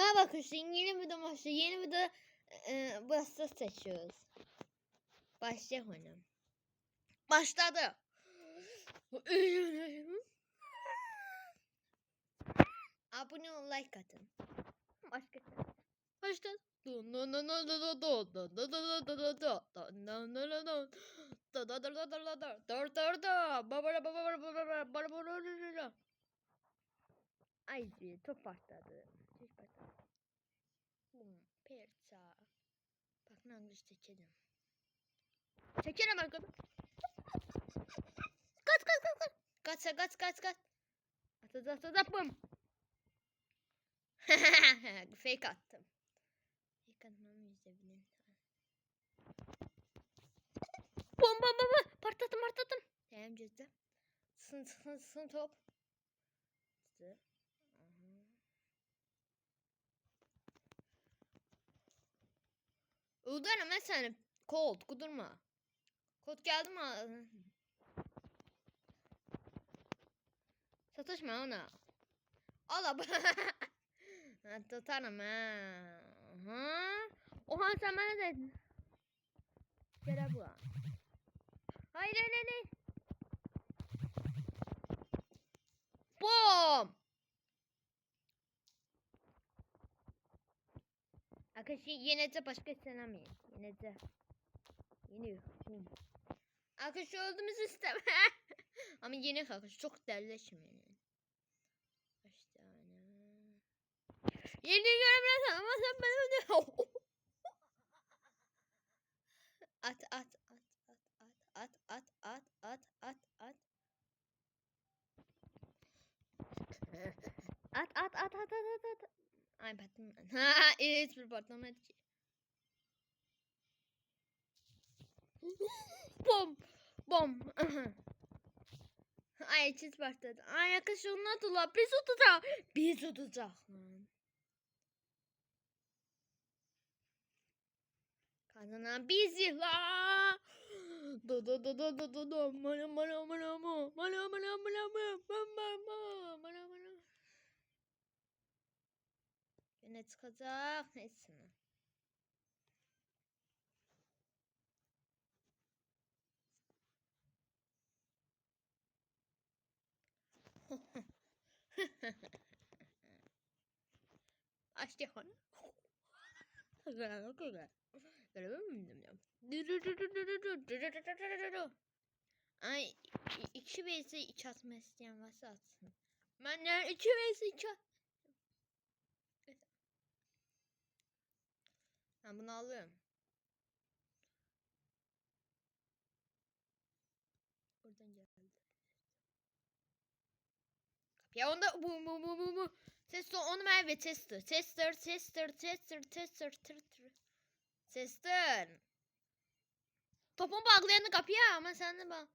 Merhaba arkadaşlar, yeni bir video başlıyor. Yeni bir de burası seçiyoruz. Başlayalım. Başladı. Abone ol, like atın. Başladı. Ay, top patladı. Pizza. Bak, nangış çekelim. Çekelim arkadaşlar. Kaç. At. Bum. Fake attım. Fake atmamı izleyebilin. Bum. Partlattım. Tamam cüzde. Sın top. Uğdur ama sen kod kudurma. Kod geldi mi? Satışma ona. Al abi. Tutarım ha. Oha sen bana dedin. Gel bu. Hayır. Bom. Arkadaşlar yine de başka istenemeyim. Yine. Arkadaşlar öldüğümüzü istemem. Ama yeni arkadaşlar çok derleşmeyin. Kaç tane? Yeni göremezsin ama sen beni öldür. At. At. Ay battım ben. Ha, hiçbir patlamadı ki. Bom. Ay çiz başladı. Ay arkadaşlar onlar tutacak. Biz tutacak lan. Kazanan biziz la. Do. Mana. Yine çıkacak. Neyse. Açtı onu. Ay 2 vs 2 atma isteyen varsa atsın. Ben 2 vs 2 ben bunu alıyorum. Oradan geldi. Ya onda bu. Tester onu ver ve tester. Tester. Topun bağlayanı kapıya ama sen de bak.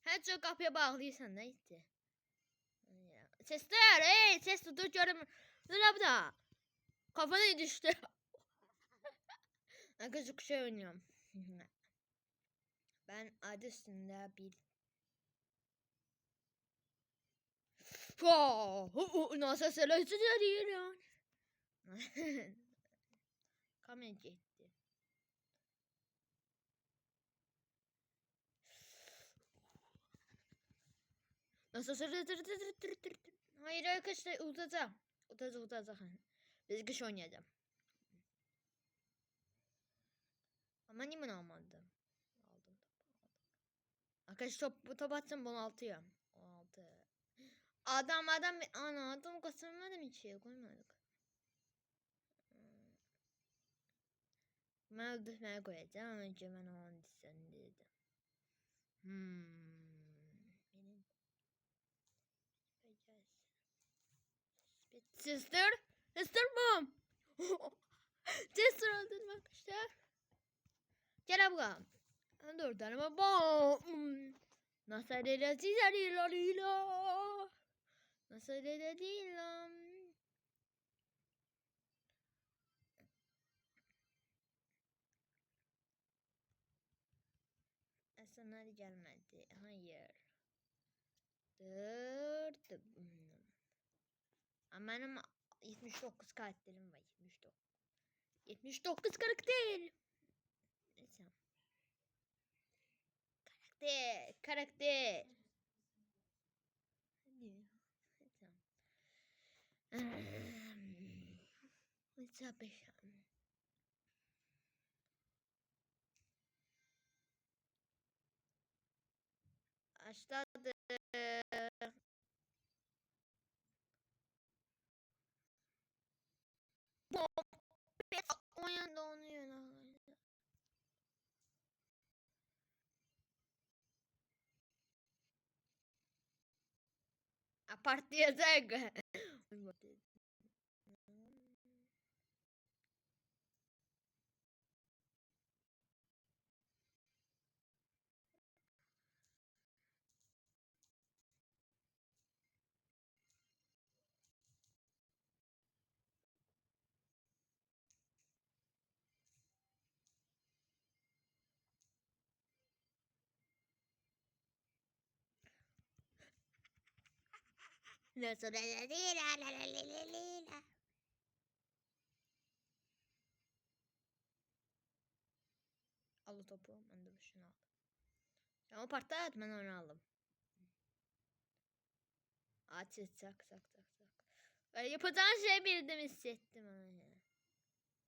Her şey kapıya bağlıysan neydi? Tester dur görüm. Dur abla. Kafana düştü. Arkadaşlar şey oynuyorum. Ben adı üstünde bir nasıl selası değil ya. Kamera gitti. Nasıl hayır arkadaşlar uzatacağım. Uzatacak. Biz kış oynayacağım. Ama niye bunu almadım? Aldım. Arkadaşlar top atsam bunu 16'ya. 16. Adam adam kasırmadım hiç şey koymadık. Ben öldürmeye koyacağım. Önce ben o an sen dedim. Benim. Sister mom. Sister öldürme arkadaşlar. Gel abla. Dur tanıma bom. Nasıl lila. Nasıl lila. Esenler gelmedi. Hayır. Dur. Benim 79 karakterim var. 79. 79 karakter. Neyse. Karakter. Hadi. Neyse. Başladı. Oyunda oynuyor. Partlayacak. Nasıl? Al o topu. Ben de şunu aldım. Sen o partlayat ben onu aldım. Aç sak. Ben yapacağın şey bildim hissettim ama ya.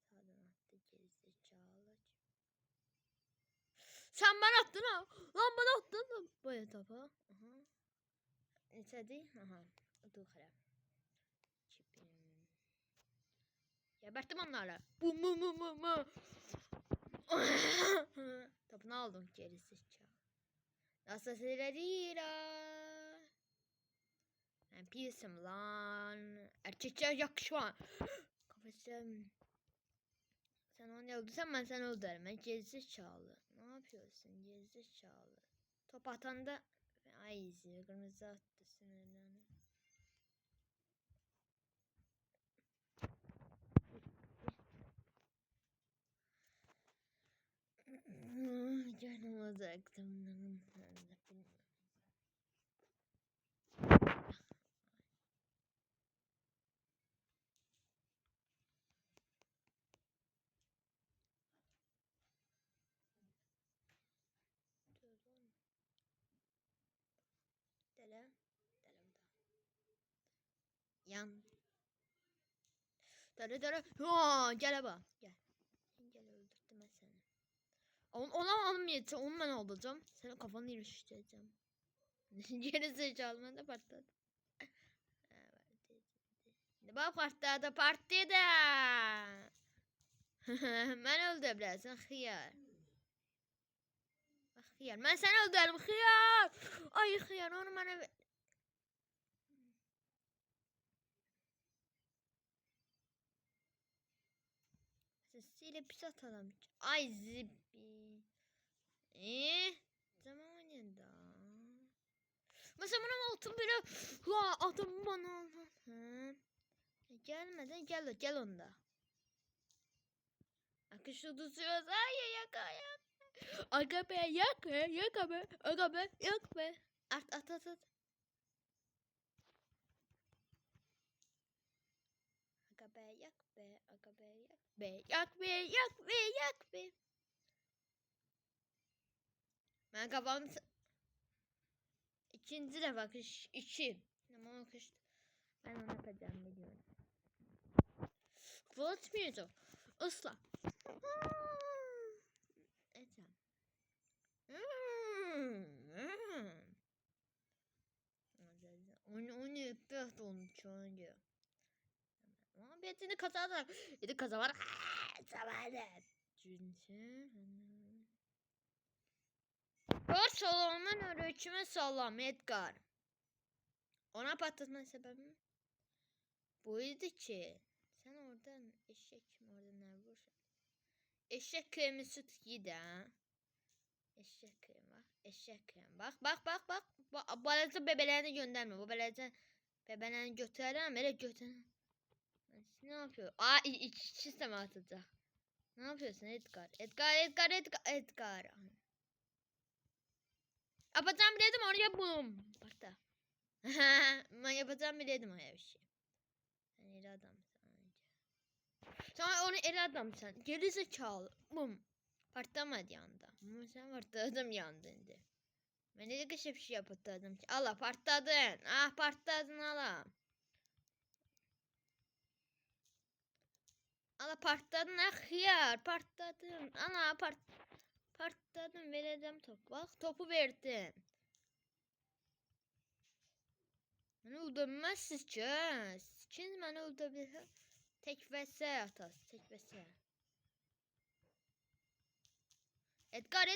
Sağdan attı gerizekalı. Sen bana attın ha. Lan bana attın. Böyle topu. Aha. İstedi. Aha. Dur kere. Çipim. Gebertim onlarla. Bum bum bum bum bum. Topunu aldım gerizekalı. Nasıl değil ha? Ben pisim lan. Erkekler yakışma. Kafasım. Sen onu öldürsen ben seni öldürürüm. Ben gerizekalı. Ne yapıyorsun gerizekalı? Top atan da ay kırmızı attı sinirlerini. Canım uzaktım. Dele. Dele bu da. Yan. Dele. Gel bak. Gel. Gel öldürdüm ben seni. Ona almayacağım. Onu ben alacağım. Senin kafanı iliştireceğim. Geri zekalı ben de patladım. Bak partide. Ben öldürebilirsin hıyar. Bak hıyar. Ben seni öldürdüm hıyar. Ay hıyar onu bana... Sesiyle pis atalım. Ay zibi. Zaman oynayın da. Mesela bana altın böyle adam bana. Gelmeden gel onda. Akışı tutuyoruz. Ay yak. Aga be yak be. Aga be yak be. At. Aga be yak be. Yak be. Ben kafamı... İkinci defa kış. 2. Ama kış. Ben onu yapacağım biliyorum. Kıvırtmayacağım. Isla. Edeceğim. Onu yapıyor onu çoğunca. Ama bir kazanır. Bir de kazanır. Zamanı. Çünkü... O Solomon öğretime sağlam Edgar. Ona patlatma sebebim buydu ki. Sen oradan eşek mi oradan ne vursan. Eşek kremi süt yedi ha. Eşek kremi bak. Eşek kremi bak. Bu arada bebelerini gönderme. Bu bebelerini götürelim. Böyle götürelim. Ne yapıyor? İç sisteme atacak. Ne yapıyorsun Edgar? Edgar. Yapacağım dedim oraya bum. Parta. Ben yapacağım biliyordum öyle bir şey. Yani elə adamsan. Sen onu elə adamsan. Geri zekalı. Bum. Partlamadı yanında. Ama sen partladın yandı indi. Ben de kışa bir şey patladım ki. Allah partladın. Ah partladın Allah. Allah partladın ah hıyar. Partladın. Ana partladın. Vereceğim top. Bak topu verdin. Beni öldürmezsiniz ki. Kim beni öldürebilir? Tek vs atası. Tek vs. Edgar.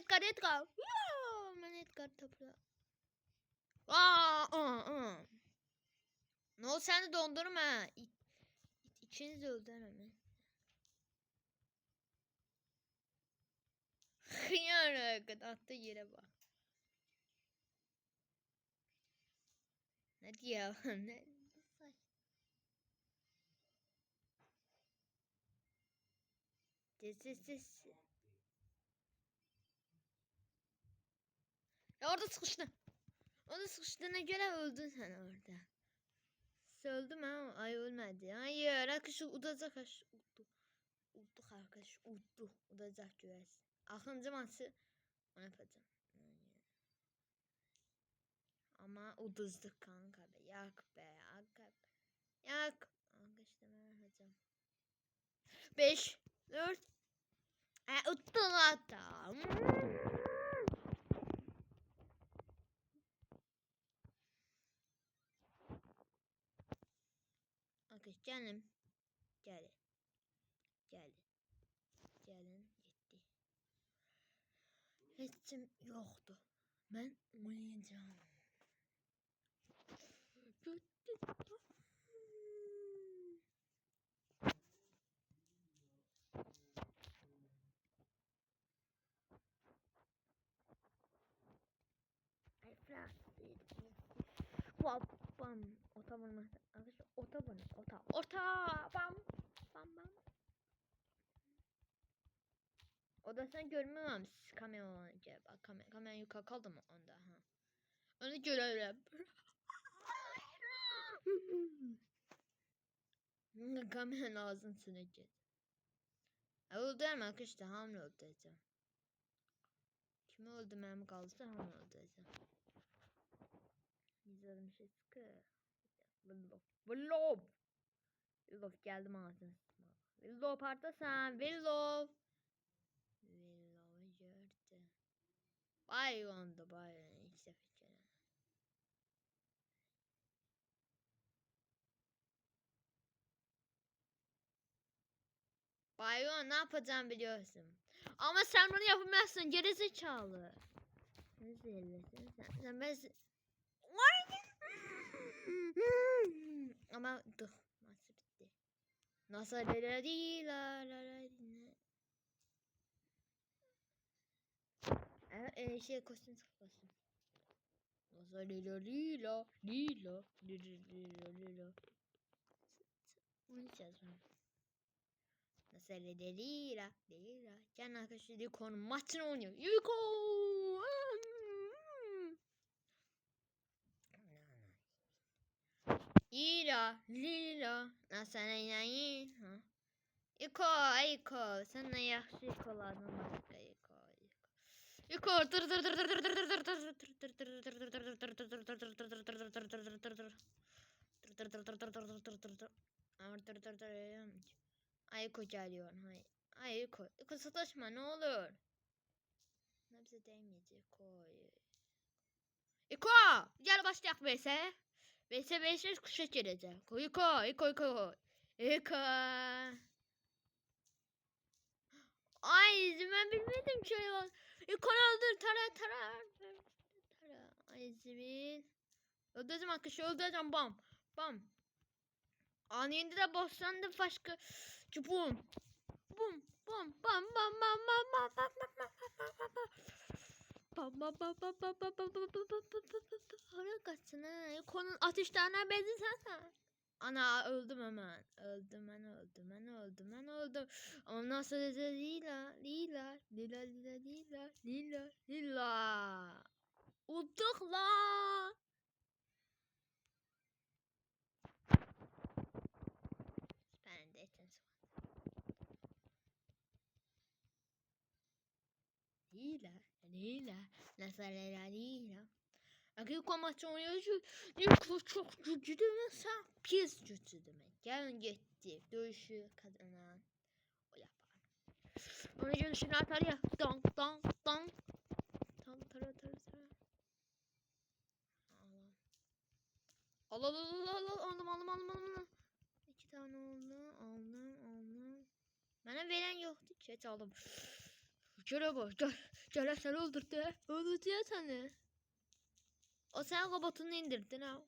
Ben Edgar topla. Ne oldu sen de dondurma. İkiniz de öldün hemen. Hıyar attı yere bak. Ne diyor? Ne? Ses. Ya orada sıkıştı. Orada sıkıştığına göre öldün sen orada. Öldüm ha. Ay ölmedi. Hayır. Arkadaş udacak. Uddu arkadaş. Uddu. Udacak görəsən. Axırıncı maçı onu yapacağım. Ama uduzduk kanka be. Yak be. Yak. Arkadaşlar ben yapacağım. 5 4 Uttum hatta. Arkadaş gelin. Gelin. Gitti. Hiçim yoktu. Ben oynayacağım. Bam. Ota vurmak. Arkadaşlar ota vurun. Ota. Bam. O da sen görmemem kamera olunca. Bak kamera yukarı kaldı mı onda ha. Onu görelim. Kameranın ağzını sınacağız. Öldürme arkadaşlar hamle öldüreceğim. Kimi öldürmem kalırsa hamle öldüreceğim. İzledim şey sıkı. Vlog geldim ağzını sıkma. Vlog partasan. Vlog gördü. Bay oldu bay. İşte fikir. Bayon ne yapacağım biliyorsun. Ama sen bunu yapamazsın gerizekalı. Ne zehirlesin sen ben... Ama dur. Nasıl bitti? Nasıl değil şey kostüm sıkmasın. Nasıl lila. Bunu yazmam. Nasıl lila. Can arkadaşlar Yuko'nun maçını oynuyor. Yuko! Lila. Nasıl inanayım? Yuko. Sen ne yaxşı Yuko'lardan başka Yuko. Ayko geliyor. Ayko sataşma ne olur. Ne bize değmeyecek koy. İko gel başlayak vs. vs kuşa gelecek. İko. Ay ben bilmedim ki öyle var. İko öldür tara. Ay zibil. Öldüreceğim arkadaşı öldüreceğim bam. Anında da bossan da başka. Bum. Ara kaçsın ha. Konun ateşlerine benziyorsan. Ana öldüm hemen. Öldüm. Ama nasıl lila. Ulduk la. Hile. Nasıl hile? Akıl komatçı oynayıcı Niko çok güçlü demekse pis güçlü demek. Gelin gitti. Dövüşü kazanan o yapar. Onun için şunu atar ya. Dong dong dong. Tam tara. Allah. Aldım. 2 tane oldu. Aldım. Bana veren yoktu ki. Aldım. Göre bak. Göre seni öldürdü. Öldürdü ya seni. O sen robotunu indirdin ha.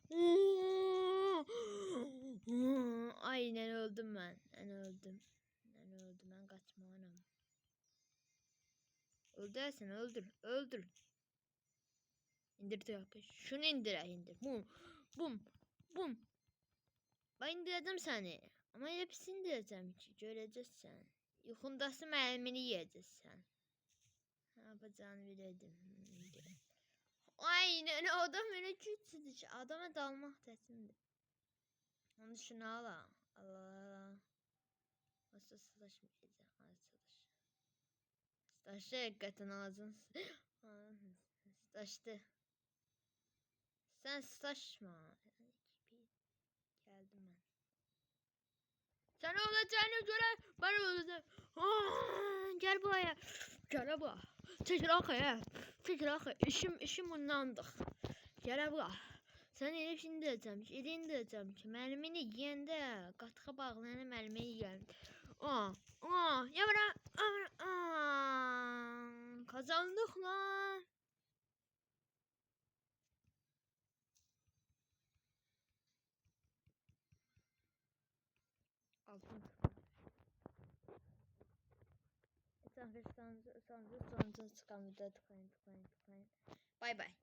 Aynen öldüm ben. Ben öldüm. Ben kaçmalıyım. Öldürsen öldür. İndir diyor. Şunu indir. Bum. Ben indirdim seni. Ama hepsini indireceğim ki göreceksin. Yuxundası mermini yiyeceksin. Ne yapacağını bilirdim. Aynen adam öyle güçsüzdür ki adama dalmak tesindir. Onu şunu al. Allah. Nasıl sataşmayacağım arkadaş. Sataşı hakikaten ağzın. Sataştı. Sen sataşma. Geldim ben. Sen olacağını göre ben olacağım. Gel buraya. Gel buraya. Çekil arkaya. İşim bundandır. Gel buraya. Sen elif şimdi diyeceğim ki, elini diyeceğim ki, mermini yiyende, qatığa bağlayanı mermini yiyen. Yavra. Kazandık lan. Altın. Sonrası çıkan videoda tıklayın. Bay bay.